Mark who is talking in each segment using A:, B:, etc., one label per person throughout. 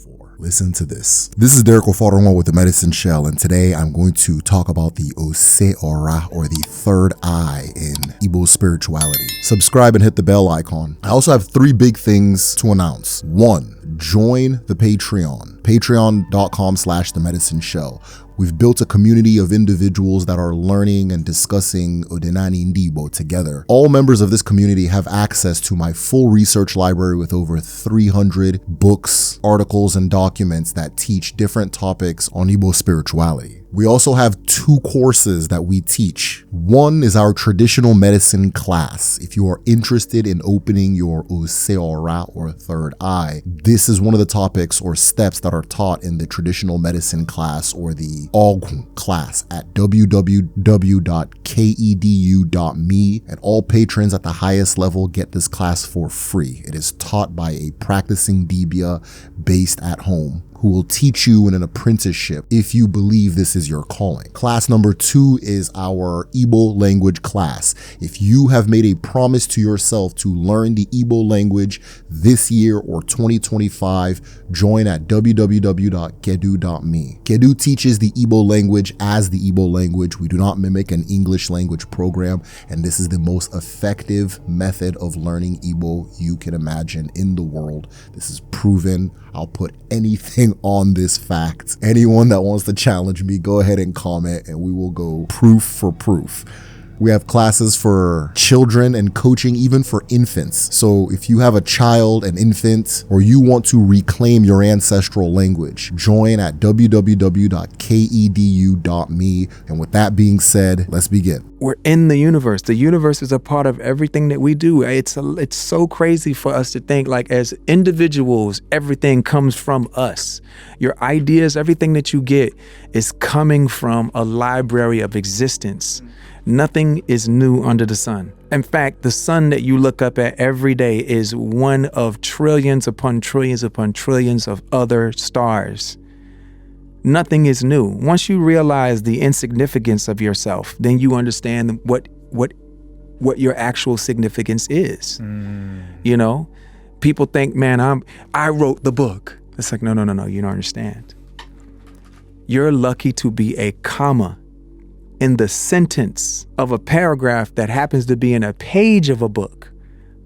A: before. Listen to this. This is Derek Ofaronwa with the Medicine Shell, and today I'm going to talk about the Ose Ora, or the third eye in Igbo spirituality. Subscribe and hit the bell icon. I also have 3 big things to announce. 1, join the Patreon. Patreon.com/The Medicine Shell. We've built a community of individuals that are learning and discussing Odinani Ndibo together. All members of this community have access to my full research library with over 300 books, articles, and documents that teach different topics on Igbo spirituality. We also have 2 courses that we teach. One is our traditional medicine class. If you are interested in opening your Ose Ora, or third eye, this is one of the topics or steps that are taught in the traditional medicine class, or the Ogun class, at www.kedu.me, and all patrons at the highest level get this class for free. It is taught by a practicing Dibia based at home, who will teach you in an apprenticeship if you believe this is your calling. Class number 2 is our Igbo language class. If you have made a promise to yourself to learn the Igbo language this year or 2025, join at www.kedu.me. Kedu teaches the Igbo language as the Igbo language. We do not mimic an English language program, and this is the most effective method of learning Igbo you can imagine in the world. This is proven. I'll put anything on this fact. Anyone that wants to challenge me, go ahead and comment and we will go proof for proof. We have classes for children and coaching even for infants. So if you have a child, an infant, or you want to reclaim your ancestral language, join at www.kedu.me. And with that being said, let's begin.
B: We're in the universe. The universe is a part of everything that we do. It's so crazy for us to think, like, as individuals, everything comes from us. Your ideas, everything that you get is coming from a library of existence. Nothing is new under the sun. In fact, the sun that you look up at every day is one of trillions upon trillions upon trillions of other stars. Nothing is new. Once you realize the insignificance of yourself, then you understand what your actual significance is. You know, people think, man, I wrote the book. It's like, no, you don't understand. You're lucky to be a comma in the sentence of a paragraph that happens to be in a page of a book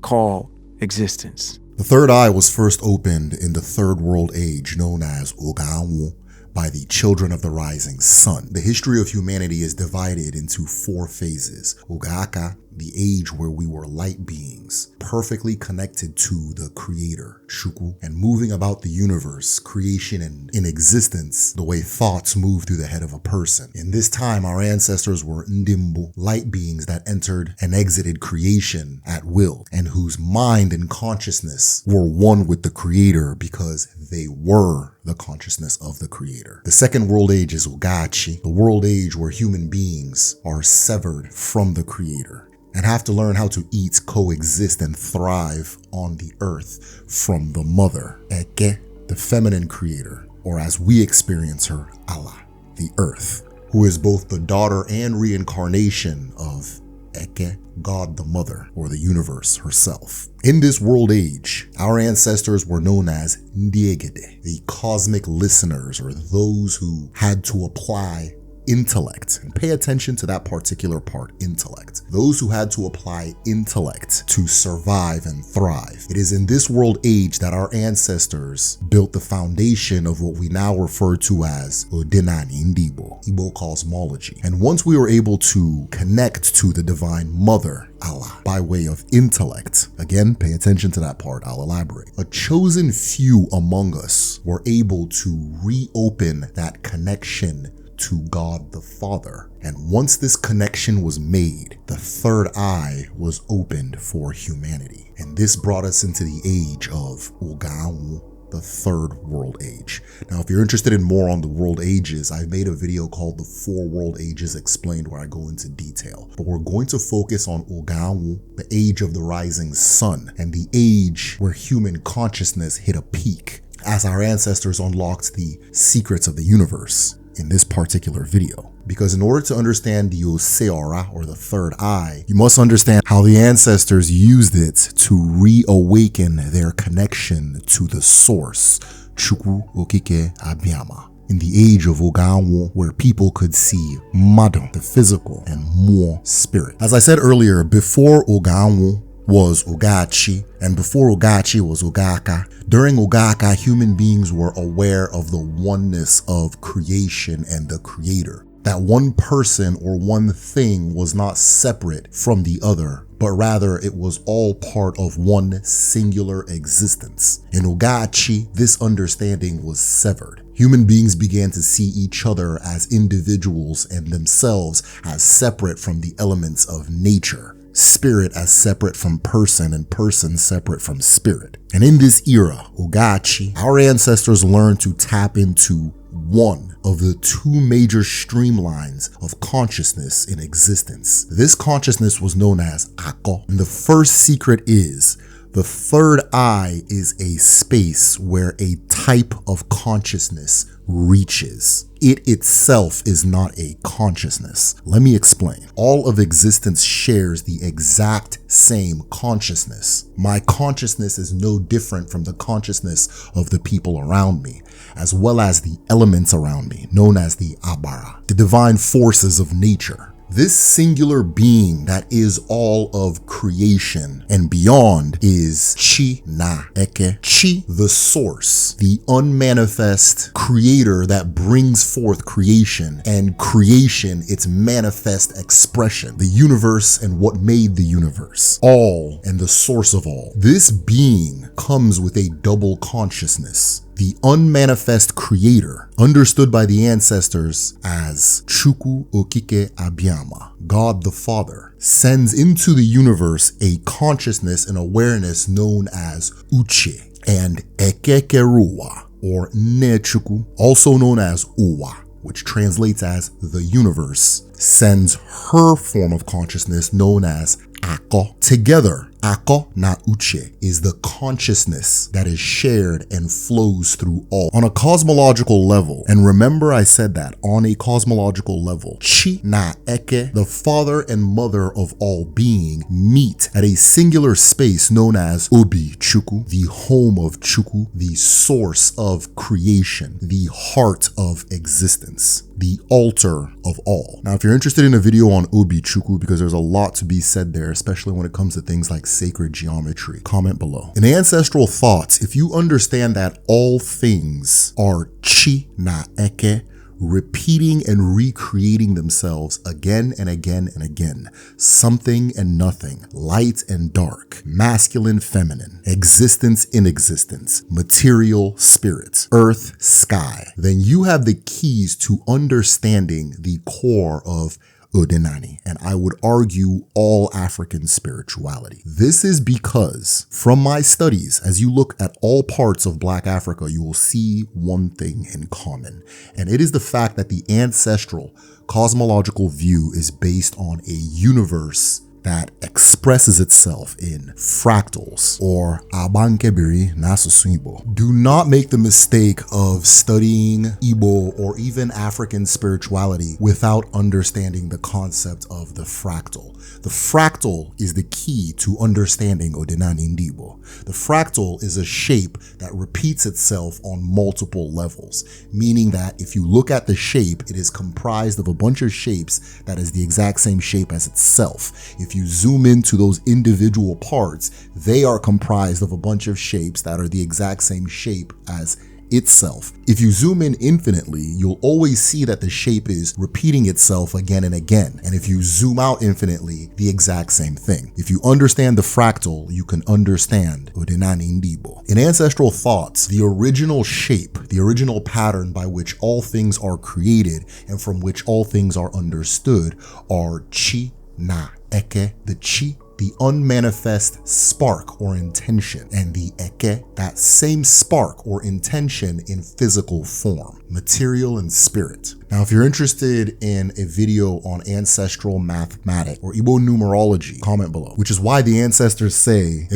B: called existence.
A: The third eye was first opened in the Third World Age, known as Oganwu, by the children of the rising sun. The history of humanity is divided into 4 phases. Ogaka, the age where we were light beings, perfectly connected to the creator, Shuku, and moving about the universe, creation, and in existence, the way thoughts move through the head of a person. In this time, our ancestors were Ndimbu, light beings that entered and exited creation at will, and whose mind and consciousness were one with the creator because they were the consciousness of the creator. The second world age is Ugachi, the world age where human beings are severed from the creator and have to learn how to eat, coexist, and thrive on the earth from the mother, Eke, the feminine creator, or as we experience her, Allah, the earth, who is both the daughter and reincarnation of Eke, God the Mother, or the universe herself. In this world age, our ancestors were known as Ndiegede, the cosmic listeners, or those who had to apply intellect. And pay attention to that particular part, intellect. Those who had to apply intellect to survive and thrive. It is in this world age that our ancestors built the foundation of what we now refer to as Odinani Ndibo, Igbo cosmology. And once we were able to connect to the divine mother, Allah, by way of intellect, again, pay attention to that part, I'll elaborate. A chosen few among us were able to reopen that connection to God the Father. And once this connection was made, the third eye was opened for humanity. And this brought us into the age of Oganwu, the third world age. Now, if you're interested in more on the world ages, I've made a video called The 4 World Ages Explained, where I go into detail. But we're going to focus on Oganwu, the age of the rising sun, and the age where human consciousness hit a peak as our ancestors unlocked the secrets of the universe in this particular video. Because in order to understand the Ose Ora, or the third eye, you must understand how the ancestors used it to reawaken their connection to the source, Chukwu Okike Abiyama. In the age of Oganwo, where people could see Madam, the physical, and more spirit. As I said earlier, before Oganwo was Ogachi, and before Ogachi was Ogaka. During Ogaka, human beings were aware of the oneness of creation and the creator. That one person or one thing was not separate from the other, but rather it was all part of one singular existence. In Ogachi, this understanding was severed. Human beings began to see each other as individuals and themselves as separate from the elements of nature. Spirit as separate from person and person separate from spirit. And in this era, Ogachi, our ancestors learned to tap into one of the two major streamlines of consciousness in existence. This consciousness was known as Ako. And the first secret is the third eye is a space where a type of consciousness reaches. It itself is not a consciousness. Let me explain. All of existence shares the exact same consciousness. My consciousness is no different from the consciousness of the people around me, as well as the elements around me, known as the Abara, the divine forces of nature. This singular being that is all of creation and beyond is Chi Na Eke. Chi, the source, the unmanifest creator that brings forth creation, and creation, its manifest expression, the universe and what made the universe, all and the source of all. This being comes with a double consciousness. The unmanifest creator, understood by the ancestors as Chukwu Okike Abiyama, God the Father, sends into the universe a consciousness and awareness known as Uche, and Ekekeruwa, or Nechukwu, also known as Uwa, which translates as the universe, sends her form of consciousness known as Ako. Together, Ako na Uche is the consciousness that is shared and flows through all. On a cosmological level, and remember I said that, on a cosmological level, Chi na Eke, the father and mother of all being, meet at a singular space known as Obi Chukwu, the home of Chukwu, the source of creation, the heart of existence, the altar of all. Now, if you're interested in a video on Obi Chukwu, because there's a lot to be said there, especially when it comes to things like sacred geometry, comment below. In ancestral thoughts, if you understand that all things are Chi na Eke, repeating and recreating themselves again and again and again, something and nothing, light and dark, masculine, feminine, existence, inexistence, material, spirit, earth, sky, then you have the keys to understanding the core of Odinani, and I would argue all African spirituality. This is because from my studies, as you look at all parts of Black Africa, you will see one thing in common, and it is the fact that the ancestral cosmological view is based on a universe that expresses itself in fractals, or abankebiri n'asụsụ Igbo. Do not make the mistake of studying Igbo or even African spirituality without understanding the concept of the fractal. The fractal is the key to understanding Odinani Ndibo. The fractal is a shape that repeats itself on multiple levels, meaning that if you look at the shape, it is comprised of a bunch of shapes that is the exact same shape as itself. If you zoom into those individual parts, they are comprised of a bunch of shapes that are the exact same shape as itself. If you zoom in infinitely, you'll always see that the shape is repeating itself again and again. And if you zoom out infinitely, the exact same thing. If you understand the fractal, you can understand Odinani Ndibo. In ancestral thoughts, the original shape, the original pattern by which all things are created and from which all things are understood are Chi na Eke, the Chi, the unmanifest spark or intention, and the Eke, that same spark or intention in physical form, material and spirit. Now, if you're interested in a video on ancestral mathematics or Igbo numerology, comment below, which is why the ancestors say,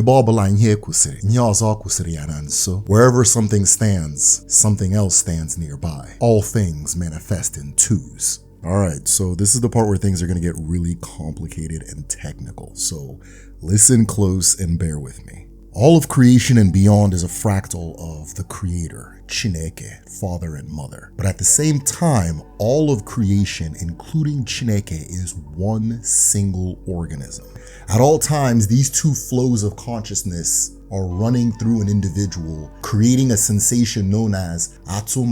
A: wherever something stands, something else stands nearby. All things manifest in twos. All right, so this is the part where things are going to get really complicated and technical. So listen close and bear with me. All of creation and beyond is a fractal of the Creator, Chineke, Father and Mother. But at the same time, all of creation, including Chineke, is one single organism. At all times, these two flows of consciousness are running through an individual, creating a sensation known as atu,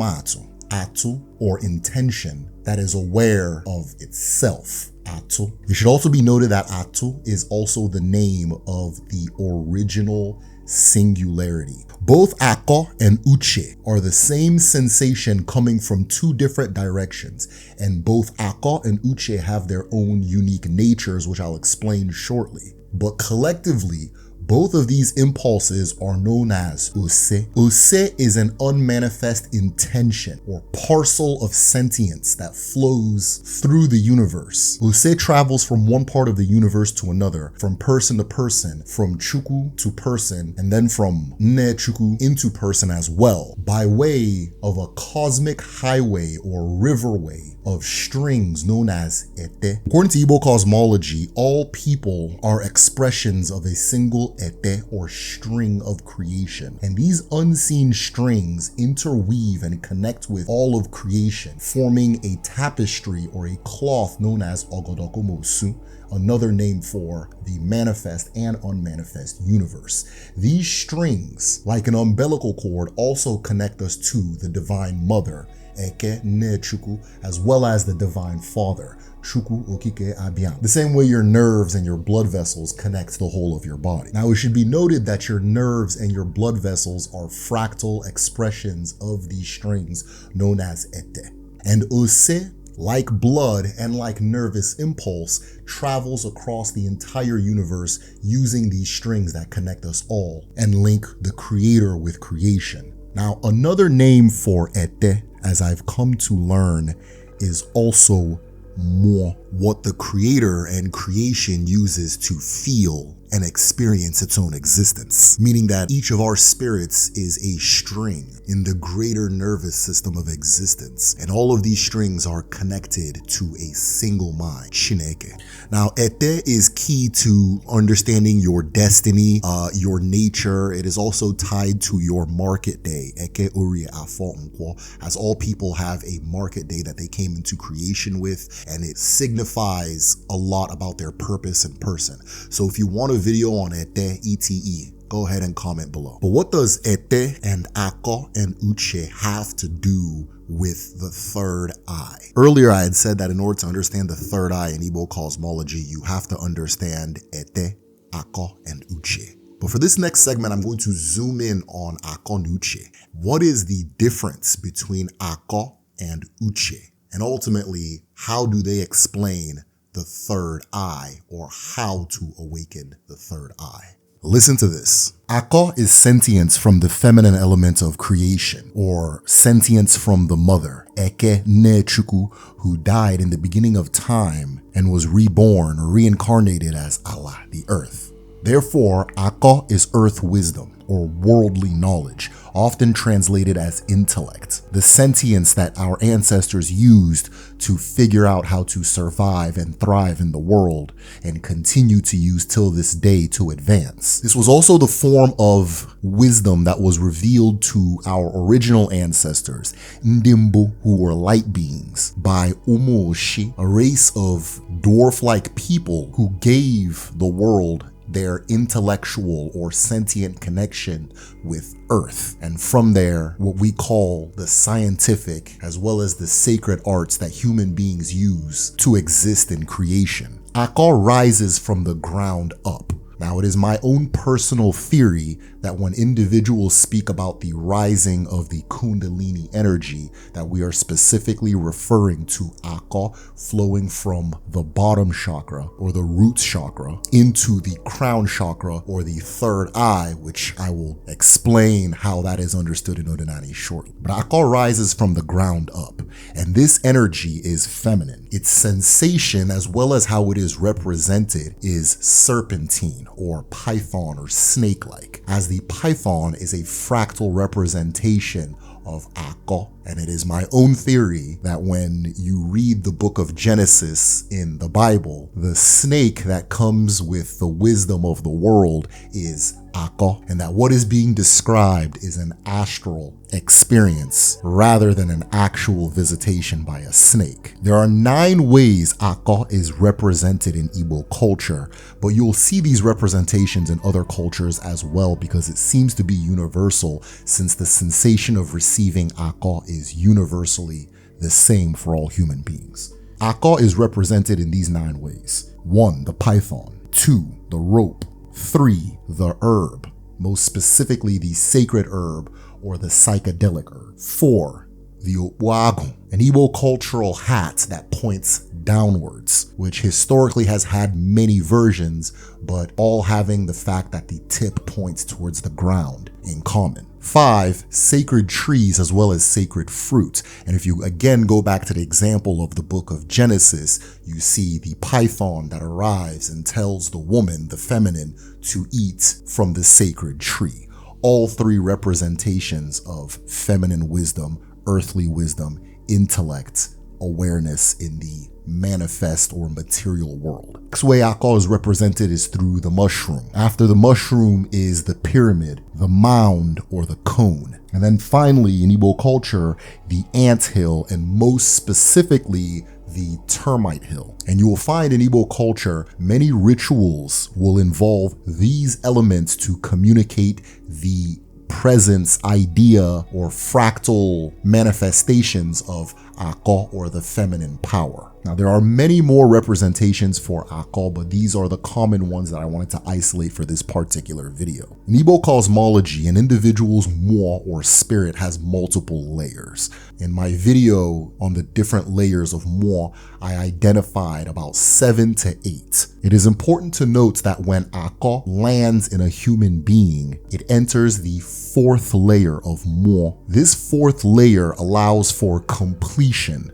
A: or intention, that is aware of itself. Atu. It should also be noted that Atu is also the name of the original singularity. Both Ako and Uche are the same sensation coming from two different directions, and both Ako and Uche have their own unique natures, which I'll explain shortly. But collectively, both of these impulses are known as Ose. Ose is an unmanifest intention or parcel of sentience that flows through the universe. Ose travels from one part of the universe to another, from person to person, from Chukwu to person, and then from Ne Chukwu into person as well, by way of a cosmic highway or riverway of strings known as Ete. According to Igbo cosmology, all people are expressions of a single Ete or string of creation. And these unseen strings interweave and connect with all of creation, forming a tapestry or a cloth known as Ogodokomosu, another name for the manifest and unmanifest universe. These strings, like an umbilical cord, also connect us to the Divine Mother, Eke Ne Chukwu, as well as the Divine Father, Chukwu Okike Abiam. The same way your nerves and your blood vessels connect the whole of your body. Now, it should be noted that your nerves and your blood vessels are fractal expressions of these strings known as Ete. And Ose, like blood and like nervous impulse, travels across the entire universe using these strings that connect us all and link the Creator with creation. Now, another name for Ete, as I've come to learn, is also Mo, what the Creator and creation uses to feel and experience its own existence, meaning that each of our spirits is a string in the greater nervous system of existence, and all of these strings are connected to a single mind, Chineke. Now, Ete is key to understanding your destiny, your nature. It is also tied to your market day, Eke Uri Afo Nkwo, as all people have a market day that they came into creation with, and it signifies a lot about their purpose and person. So if you want a video on Ete, ETE, go ahead and comment below. But what does Ete and Ako and Uche have to do with the third eye? Earlier, I had said that in order to understand the third eye in Igbo cosmology, you have to understand Ete, Ako, and Uche. But for this next segment, I'm going to zoom in on Ako and Uche. What is the difference between Ako and Uche? And ultimately, how do they explain the third eye, or how to awaken the third eye? Listen to this. Ako is sentience from the feminine element of creation, or sentience from the mother, Eke Ne Chukwu, who died in the beginning of time and was reborn or reincarnated as Allah, the earth. Therefore, Ako is earth wisdom, or worldly knowledge, often translated as intellect, the sentience that our ancestors used to figure out how to survive and thrive in the world, and continue to use till this day to advance. This was also the form of wisdom that was revealed to our original ancestors, Ndimbu, who were light beings, by Umuoshi, a race of dwarf-like people who gave the world their intellectual or sentient connection with Earth. And from there, what we call the scientific as well as the sacred arts that human beings use to exist in creation. Ako rises from the ground up. Now, it is my own personal theory that when individuals speak about the rising of the Kundalini energy, that we are specifically referring to Ako flowing from the bottom chakra or the root chakra into the crown chakra or the third eye, which I will explain how that is understood in Odinani shortly. But Ako rises from the ground up, and this energy is feminine. Its sensation, as well as how it is represented, is serpentine or python or snake-like, as the python is a fractal representation of Ako. And it is my own theory that when you read the book of Genesis in the Bible, the snake that comes with the wisdom of the world is Ako, and that what is being described is an astral experience rather than an actual visitation by a snake. There are 9 ways Ako is represented in Igbo culture, but you'll see these representations in other cultures as well because it seems to be universal, since the sensation of receiving Ako is universally the same for all human beings. Ako is represented in these 9 ways. 1. The python. 2. The rope. 3. The herb, most specifically the sacred herb or the psychedelic herb. 4. The Owago, an Igbo cultural hat that points downwards, which historically has had many versions, but all having the fact that the tip points towards the ground in common. 5. Sacred trees as well as sacred fruit. And if you again go back to the example of the book of Genesis, you see the python that arrives and tells the woman, the feminine, to eat from the sacred tree. All 3 representations of feminine wisdom, earthly wisdom, intellect, awareness in the manifest or material world. Next way Ako is represented is through the mushroom. After the mushroom is the pyramid, the mound, or the cone. And then finally, in Igbo culture, the anthill, and most specifically, the termite hill. And you will find in Igbo culture, many rituals will involve these elements to communicate the presence, idea, or fractal manifestations of Ako, or the feminine power. Now, there are many more representations for Ako, but these are the common ones that I wanted to isolate for this particular video. In Igbo cosmology, an individual's moi, or spirit, has multiple layers. In my video on the different layers of moi, I identified about 7 to 8. It is important to note that when Ako lands in a human being, it enters the 4th layer of moi. This 4th layer allows for completion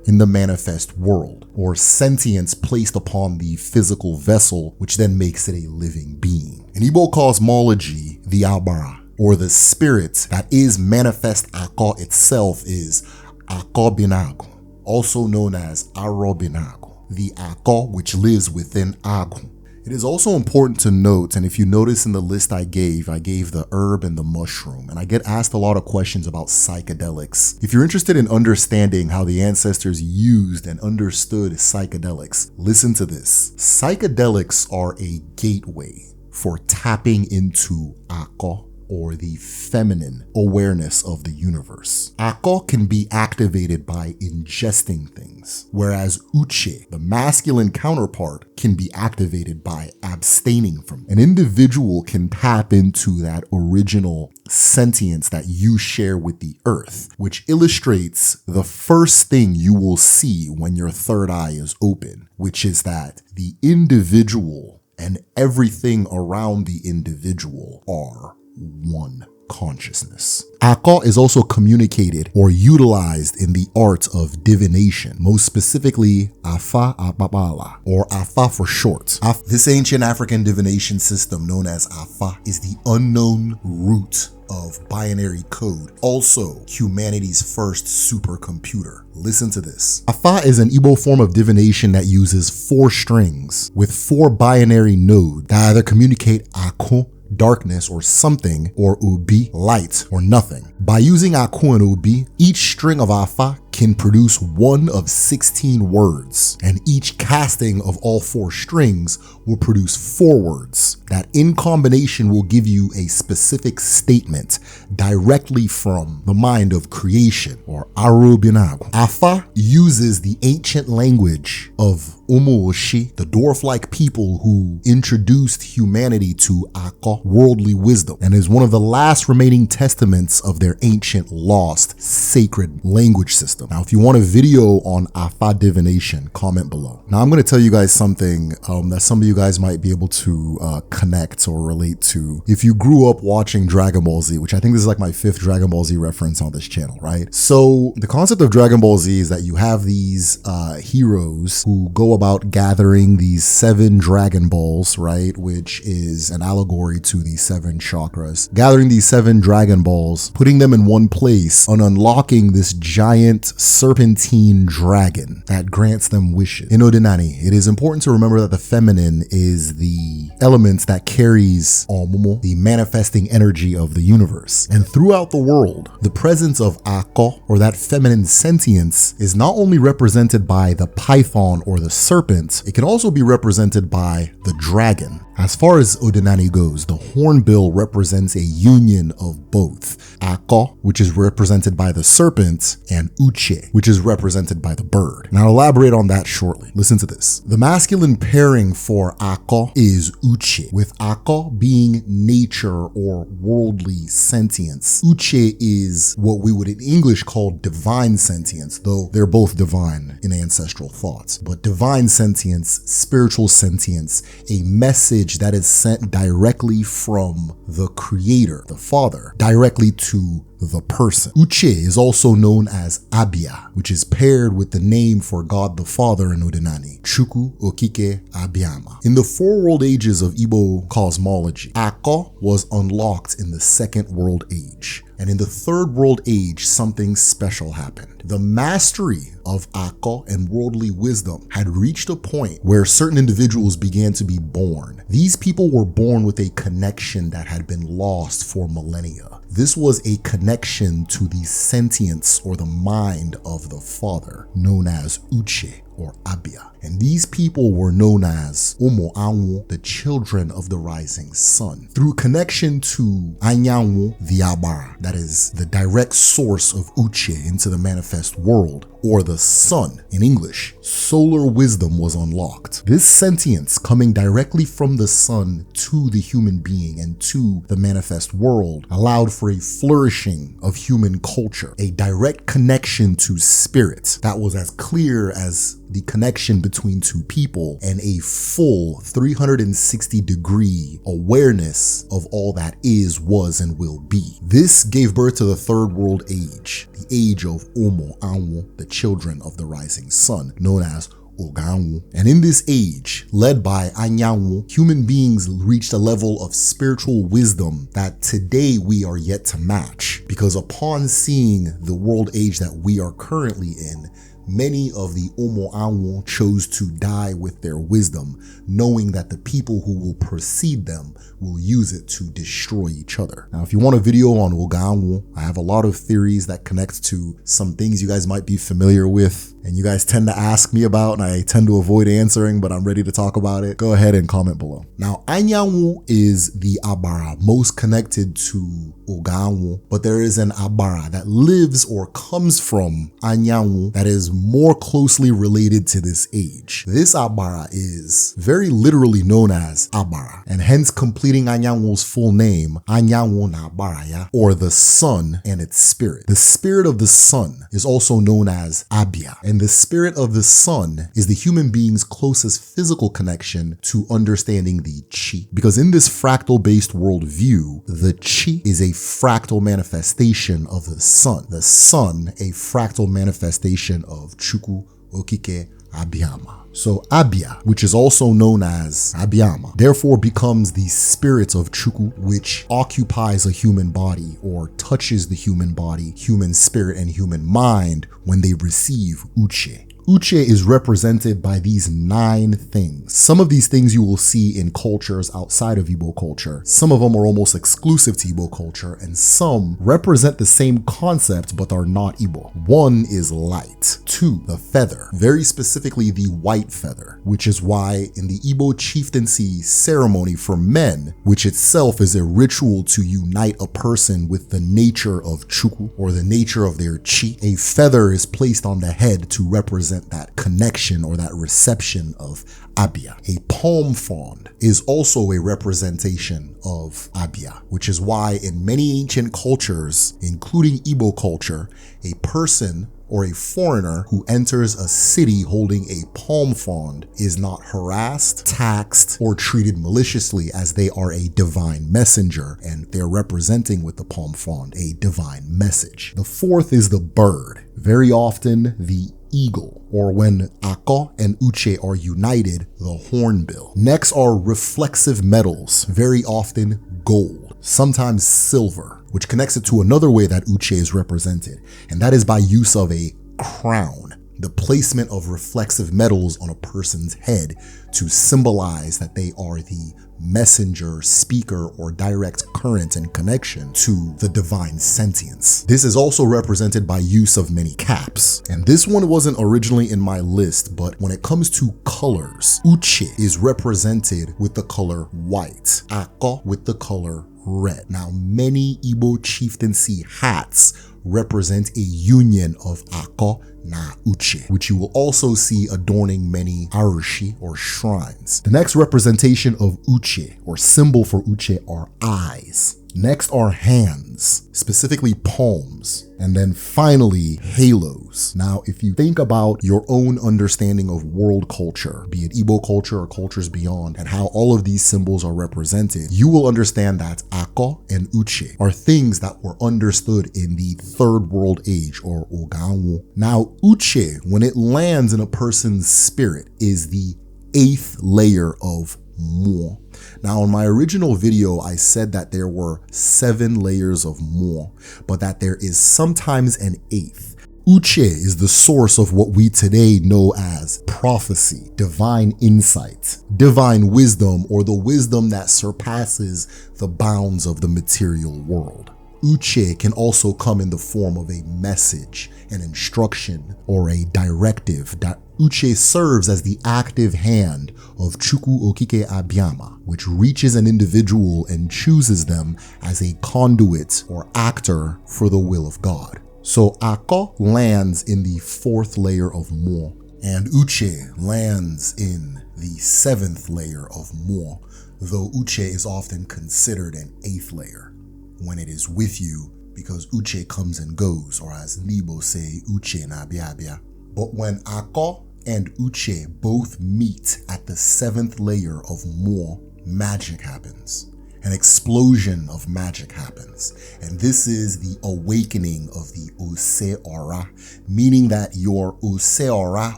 A: in the manifest world, or sentience placed upon the physical vessel, which then makes it a living being. In Igbo cosmology, the Abara, or the spirit that is manifest Ako itself, is Ako Binago, also known as Aro Binago, the Ako which lives within Agu. It is also important to note, and if you notice in the list I gave the herb and the mushroom, and I get asked a lot of questions about psychedelics. If you're interested in understanding how the ancestors used and understood psychedelics, listen to this. Psychedelics are a gateway for tapping into Ako, or the feminine awareness of the universe. Ako can be activated by ingesting things, whereas Uche, the masculine counterpart, can be activated by abstaining from. An individual can tap into that original sentience that you share with the earth, which illustrates the first thing you will see when your third eye is open, which is that the individual and everything around the individual are one consciousness. Ako is also communicated or utilized in the art of divination, most specifically Afa Ababala, or Afa for short. This ancient African divination system known as Afa is the unknown root of binary code, also humanity's first supercomputer. Listen to this. Afa is an Igbo form of divination that uses 4 strings with 4 binary nodes that either communicate Ako, darkness or something, or Ubi, light or nothing. By using Aku and Ubi, each string of Afa can produce one of 16 words, and each casting of all 4 strings will produce 4 words that in combination will give you a specific statement directly from the mind of creation, or Arubinago. Afa uses the ancient language of Umuoshi, the dwarf-like people who introduced humanity to Ako, worldly wisdom, and is one of the last remaining testaments of their ancient lost sacred language system. Now, if you want a video on Afa divination, comment below. Now, I'm going to tell you guys something that some of you guys might be able to connect or relate to. If you grew up watching Dragon Ball Z, which I think this is like my 5th Dragon Ball Z reference on this channel, right? So the concept of Dragon Ball Z is that you have these heroes who go about gathering these 7 Dragon Balls, right? Which is an allegory to the 7 chakras. Gathering these 7 Dragon Balls, putting them in one place, and unlocking this giant serpentine dragon that grants them wishes. In Odinani, it is important to remember that the feminine is the element that carries Omomo, the manifesting energy of the universe. And throughout the world, the presence of Ako, or that feminine sentience, is not only represented by the python or the serpent, it can also be represented by the dragon. As far as Odinani goes, the hornbill represents a union of both Ako, which is represented by the serpent, and Uche, which is represented by the bird. And I'll elaborate on that shortly. Listen to this. The masculine pairing for Ako is Uche, with Ako being nature or worldly sentience. Uche is what we would in English call divine sentience, though they're both divine in ancestral thoughts. But divine sentience, spiritual sentience, a message that is sent directly from the creator, the father, directly to the person. Uche is also known as Abia, which is paired with the name for God the Father in Odinani, Chukwu Okike Abiyama. In the four world ages of Igbo cosmology, Ako was unlocked in the second world age. And in the third world age, something special happened. The mastery of Ako and worldly wisdom had reached a point where certain individuals began to be born. These people were born with a connection that had been lost for millennia. This was a connection to the sentience or the mind of the father, known as Uche or Abia. And these people were known as Omo Anwu, the children of the rising sun. Through connection to Anyanwu, the Abara, that is the direct source of Uche into the manifest world, or the sun in English, solar wisdom was unlocked. This sentience coming directly from the sun to the human being and to the manifest world allowed for a flourishing of human culture, a direct connection to spirit that was as clear as the connection between two people, and a full 360-degree awareness of all that is, was, and will be. This gave birth to the third world age, the age of Omo Anwu, the children of the rising sun, known as Oganwu. And in this age, led by Anyanwu, human beings reached a level of spiritual wisdom that today we are yet to match, because upon seeing the world age that we are currently in, many of the Omo Anwu chose to die with their wisdom, knowing that the people who will precede them will use it to destroy each other. Now, if you want a video on Oganwu, I have a lot of theories that connect to some things you guys might be familiar with, and you guys tend to ask me about, and I tend to avoid answering, but I'm ready to talk about it. Go ahead and comment below. Now, Anyanwu is the Abara most connected to Oganwu, but there is an Abara that lives or comes from Anyanwu that is more closely related to this age. This Abara is very literally known as Abara, and hence completing Anyanwu's full name, Anyanwu na Abaraya, or the sun and its spirit. The spirit of the sun is also known as Abia, and the spirit of the sun is the human being's closest physical connection to understanding the chi. Because in this fractal-based worldview, the chi is a fractal manifestation of the sun a fractal manifestation of Chukwu Okike Abiyama. So Abia, which is also known as Abiyama, therefore becomes the spirit of Chukwu, which occupies a human body or touches the human body, human spirit, and human mind when they receive Uche. Uche is represented by these 9 things. Some of these things you will see in cultures outside of Igbo culture. Some of them are almost exclusive to Igbo culture, and some represent the same concept but are not Igbo. 1 is light. 2, the feather, very specifically the white feather, which is why in the Igbo chieftaincy ceremony for men, which itself is a ritual to unite a person with the nature of Chukwu or the nature of their chi, a feather is placed on the head to represent that connection or that reception of Abia. A palm frond is also a representation of Abia, which is why in many ancient cultures, including Igbo culture, a person or a foreigner who enters a city holding a palm frond is not harassed, taxed, or treated maliciously, as they are a divine messenger and they're representing with the palm frond a divine message. The 4th is the bird, very often the eagle, or when Ako and Uche are united, the hornbill. Next are reflexive metals, very often gold, sometimes silver, which connects it to another way that Uche is represented, and that is by use of a crown, the placement of reflexive metals on a person's head to symbolize that they are the messenger, speaker, or direct current and connection to the divine sentience. This is also represented by use of many caps. And this one wasn't originally in my list, but when it comes to colors, Uche is represented with the color white, Ako with the color red. Now, many Igbo chieftaincy hats represent a union of Ako na Uche, which you will also see adorning many arushi or shrines. The next representation of Uche or symbol for Uche are eyes. Next are hands, specifically palms, and then finally halos. Now, if you think about your own understanding of world culture, be it Igbo culture or cultures beyond, and how all of these symbols are represented, you will understand that Ako and Uche are things that were understood in the third world age or Oganwo. Now, Uche, when it lands in a person's spirit, is the 8th layer of Mo. Now, in my original video, I said that there were 7 layers of Mo, but that there is sometimes an 8th. Uche is the source of what we today know as prophecy, divine insight, divine wisdom, or the wisdom that surpasses the bounds of the material world. Uche can also come in the form of a message, an instruction, or a directive. Uche serves as the active hand of Chukwu Okike Abiyama, which reaches an individual and chooses them as a conduit or actor for the will of God. So Ako lands in the 4th layer of Mo, and Uche lands in the 7th layer of Mo, though Uche is often considered an 8th layer when it is with you, because Uche comes and goes, or as Nibo say, Uche na bia. But when Ako and Uche both meet at the 7th layer of Mo, magic happens. An explosion of magic happens. And this is the awakening of the Ose Ora, meaning that your Ose Ora,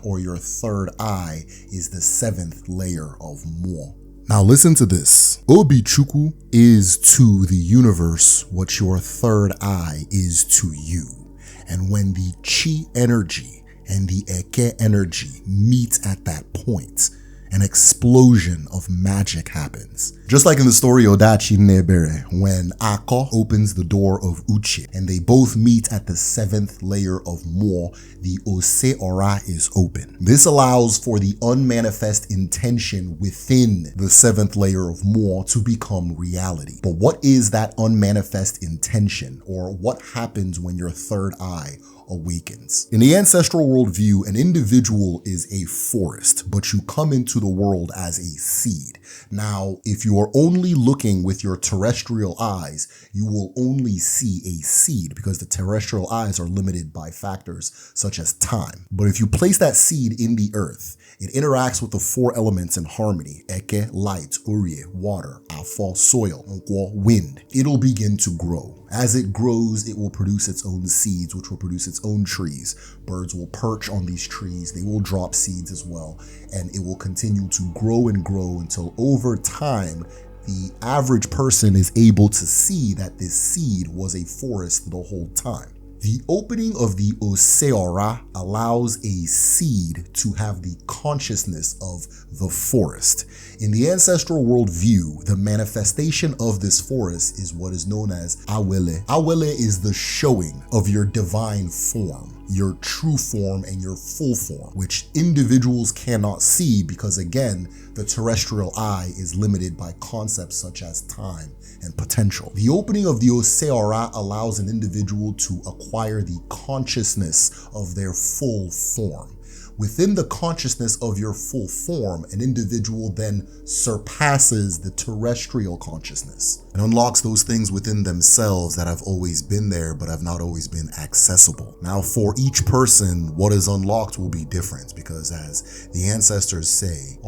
A: or your third eye, is the 7th layer of Mo. Now listen to this. Obi Chukwu is to the universe what your third eye is to you. And when the Chi energy and the Eke energy meet at that point, an explosion of magic happens. Just like in the story Odachi Nebere, when Ako opens the door of Uche and they both meet at the 7th layer of Mo, the Ose Ora is open. This allows for the unmanifest intention within the 7th layer of Mo to become reality. But what is that unmanifest intention, or what happens when your third eye awakens? In the ancestral worldview, an individual is a forest, but you come into the world as a seed. Now, if you are only looking with your terrestrial eyes, you will only see a seed, because the terrestrial eyes are limited by factors such as time. But if you place that seed in the earth, it interacts with the 4 elements in harmony: Eke, light; Urie, water; Afo, soil; Nkwo, wind. It'll begin to grow. As it grows, it will produce its own seeds, which will produce its own trees. Birds will perch on these trees. They will drop seeds as well. And it will continue to grow and grow until over time, the average person is able to see that this seed was a forest the whole time. The opening of the Ose Ora allows a seed to have the consciousness of the forest. In the ancestral worldview, the manifestation of this forest is what is known as Awele. Awele is the showing of your divine form, your true form and your full form, which individuals cannot see because, again, the terrestrial eye is limited by concepts such as time and potential. The opening of the Ose Ora allows an individual to acquire the consciousness of their full form. Within the consciousness of your full form, an individual then surpasses the terrestrial consciousness and unlocks those things within themselves that have always been there but have not always been accessible. Now, for each person, what is unlocked will be different, because as the ancestors say,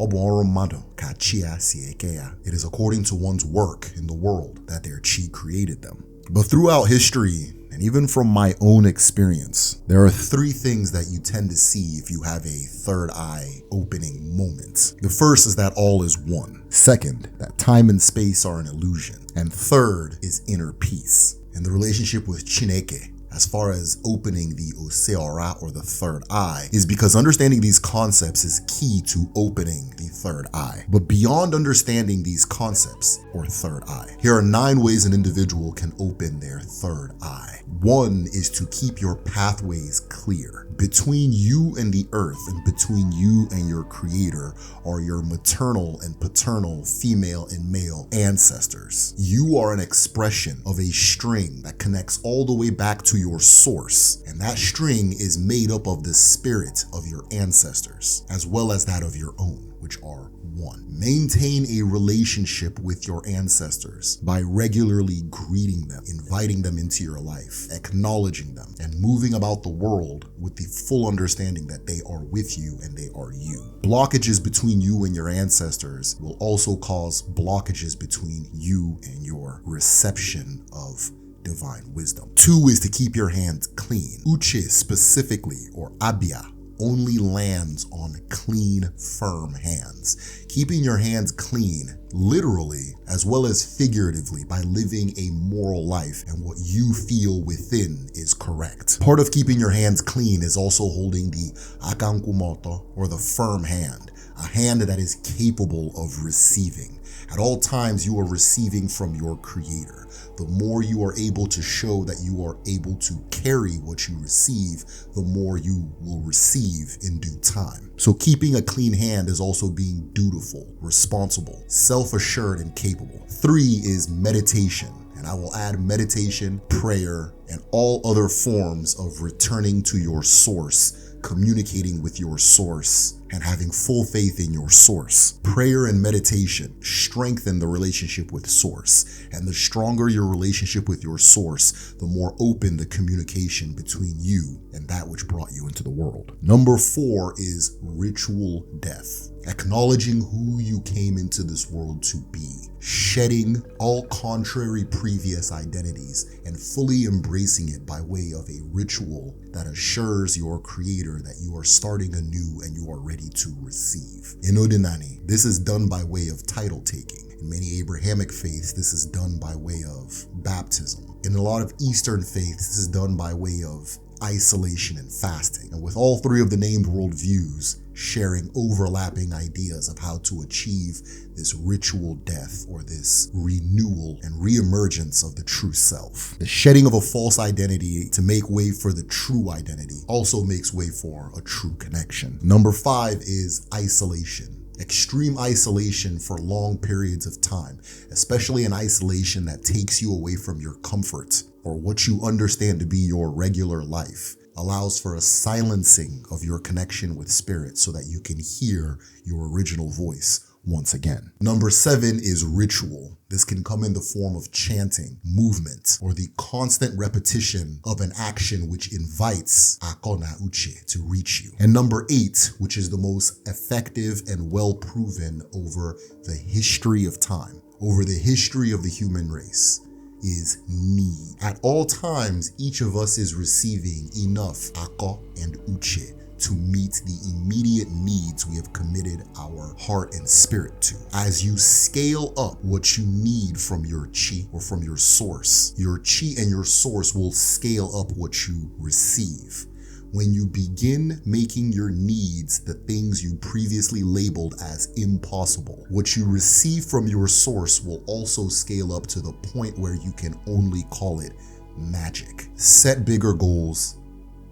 A: it is according to one's work in the world that their chi created them. But throughout history, and even from my own experience, there are 3 things that you tend to see if you have a third eye opening moment. The first is that all is one. Second, that time and space are an illusion. And third is inner peace. And the relationship with Chineke as far as opening the Ose Ora, or the third eye, is because understanding these concepts is key to opening the third eye. But beyond understanding these concepts, or third eye, here are 9 ways an individual can open their third eye. 1 is to keep your pathways clear. Between you and the earth, and between you and your creator, are your maternal and paternal, female and male ancestors. You are an expression of a string that connects all the way back to your source, and that string is made up of the spirit of your ancestors, as well as that of your own, which are one. Maintain a relationship with your ancestors by regularly greeting them, inviting them into your life, acknowledging them, and moving about the world with the full understanding that they are with you and they are you. Blockages between you and your ancestors will also cause blockages between you and your reception of divine wisdom. 2 is to keep your hands clean. Uche specifically, or abia, only lands on clean, firm hands. Keeping your hands clean, literally as well as figuratively, by living a moral life and what you feel within is correct. Part of keeping your hands clean is also holding the akankumoto, or the firm hand, a hand that is capable of receiving. At all times, you are receiving from your creator. The more you are able to show that you are able to carry what you receive, the more you will receive in due time. So keeping a clean hand is also being dutiful, responsible, self-assured, and capable. 3 is meditation. And I will add meditation, prayer, and all other forms of returning to your source, communicating with your source, and having full faith in your source. Prayer and meditation strengthen the relationship with source, and the stronger your relationship with your source, the more open the communication between you and that which brought you into the world. Number 4 is ritual death. Acknowledging who you came into this world to be, shedding all contrary previous identities, and fully embracing it by way of a ritual that assures your creator that you are starting anew and you are ready to receive. In Odinani, this is done by way of title taking. In many Abrahamic faiths, this is done by way of baptism. In a lot of Eastern faiths, this is done by way of isolation and fasting. And with all 3 of the named worldviews sharing overlapping ideas of how to achieve this ritual death, or this renewal and reemergence of the true self. The shedding of a false identity to make way for the true identity also makes way for a true connection. Number 5 is isolation. Extreme isolation for long periods of time, especially an isolation that takes you away from your comfort or what you understand to be your regular life, allows for a silencing of your connection with spirit so that you can hear your original voice once again. Number 7 is ritual. This can come in the form of chanting, movement, or the constant repetition of an action which invites Akona Uche to reach you. And number 8, which is the most effective and well proven over the history of time, over the history of the human race, is need. At all times, each of us is receiving enough Ako and Uche to meet the immediate needs we have committed our heart and spirit to. As you scale up what you need from your chi, or from your chi and your source will scale up what you receive. When you begin making your needs the things you previously labeled as impossible, what you receive from your source will also scale up to the point where you can only call it magic. Set bigger goals,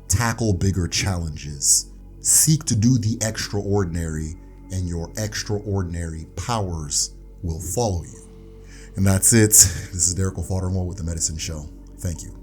A: tackle bigger challenges, seek to do the extraordinary, and your extraordinary powers will follow you. And that's it. This is Derek O'Foddermore with The Medicine Show. Thank you.